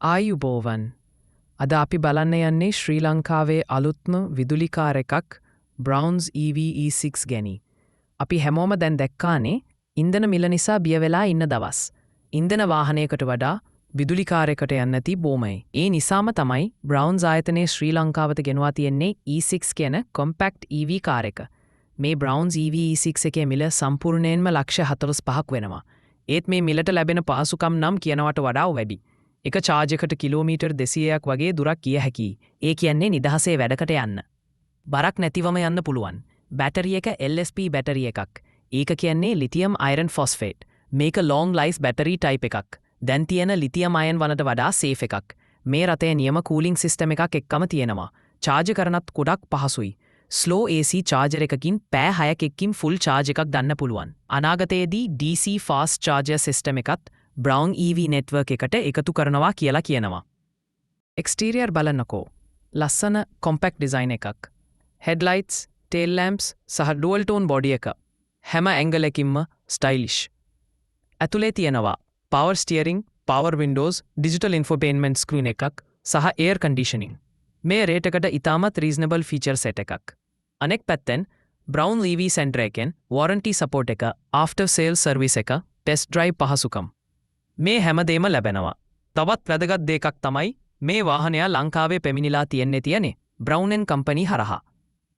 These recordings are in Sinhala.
ආයුබෝවන් අද අපි බලන්න යන්නේ ශ්‍රී ලංකාවේ අලුත්ම විදුලි කාර් එකක් Browns EV E6 ගැනි. අපි හැමෝම දැන් දැක්කානේ ඉන්ධන මිල නිසා බිය වෙලා ඉන්න දවස්. ඉන්ධන වාහනයකට වඩා විදුලි කාර් එකකට යන්න නැති බොමයි. ඒ නිසාම තමයි Browns ආයතනයේ ශ්‍රී ලංකාවට ගෙනවා තියෙන්නේ E6 කියන compact EV කාර් එක. මේ Browns EV E6 එකේ මිල සම්පූර්ණයෙන්ම $45,000ක් වෙනවා. ඒත් මේ මිලට ලැබෙන පහසුකම් නම් කියනවට වඩා වැඩි. එක චාර්ජ් එකට කිලෝමීටර් 200ක් වගේ දුරක් ගිය හැකියි. ඒ කියන්නේ නිදහසේ වැඩකට යන්න. බරක් නැතිවම යන්න පුළුවන්. බැටරි එක LSP බැටරි එකක්. ඒක කියන්නේ ලිතියම් අයරන් ෆොස්ෆේට්. මේක long life බැටරි type එකක්. දැන් තියෙන ලිතියම් අයන් වලට වඩා safe එකක්. මේ රටේ නියම cooling system එකක් එක්කම තියෙනවා. චාර්ජ් කරනත් ගොඩක් පහසුයි. slow AC charger එකකින් පෑ 6ක් එක්කින් full charge එකක් ගන්න පුළුවන්. අනාගතයේදී DC fast charger system එකත් Brown EV network එකට එකතු කරනවා කියලා කියනවා. Exterior බලන්නකෝ. ලස්සන compact design එකක්. Headlights, tail lamps සහ dual tone body එක. හැම angle එකකින්ම stylish. ඇතුලේ තියෙනවා power steering, power windows, digital infotainment screen එකක් සහ air conditioning. මේ රේට් එකට ඉතාමත් reasonable feature set එකක්. අනෙක් පැත්තෙන් Brown EV center එකෙන් warranty support එක, after sales service එක, test drive පහසුකම්. මේ හැමදේම ලැබෙනවා. තවත් වැදගත් දෙයක් තමයි මේ වාහනය ලංකාවේ පැමිණිලා තියෙන්නේ Brown & Company හරහා.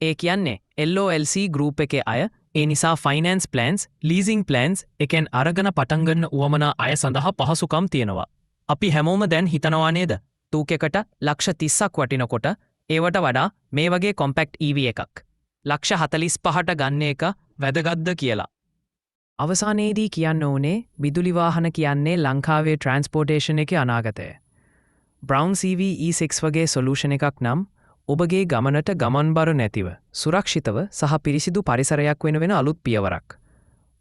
ඒ කියන්නේ LOLC group එකේ අය. ඒ නිසා finance plans, leasing plans එකෙන් අරගෙන පටන් ගන්න උවමනා අය සඳහා පහසුකම් තියෙනවා. අපි හැමෝම දැන් හිතනවා නේද? තූකයකට $30,000ක් වටිනකොට ඒවට වඩා මේ වගේ compact EV එකක් $45,000ට ගන්න එක වැදගත්ද කියලා. අවසානයේදී කියන්න ඕනේ විදුලි වාහන කියන්නේ ලංකාවේ ට්‍රාන්ස්පෝර්ටේෂන් එකේ අනාගතය. Brown EV E6 වගේ සොලියුෂන් එකක් නම් ඔබගේ ගමනට ගමන්බර නැතිව සුරක්ෂිතව සහ පිරිසිදු පරිසරයක් වෙන අලුත් පියවරක්.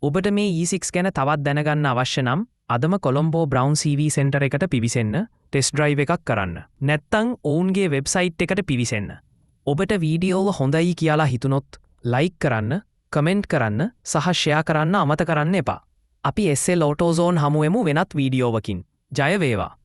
ඔබට මේ E6 ගැන තවත් දැනගන්න අවශ්‍ය නම් අදම කොළඹ Brown EV Center එකට පිවිසෙන්න ටෙස්ට් ඩ්‍රයිව් එකක් කරන්න. නැත්නම් ඔවුන්ගේ වෙබ්සයිට් එකට පිවිසෙන්න. ඔබට වීඩියෝව හොඳයි කියලා හිතුනොත් ලයික් කරන්න, කමෙන්ට් කරන්න සහ ෂෙයා කරන්න අමතක කරන්න එපා. අපි SL AutoZone හමුවෙමු වෙනත් වීඩියෝවකින්. ජය වේවා.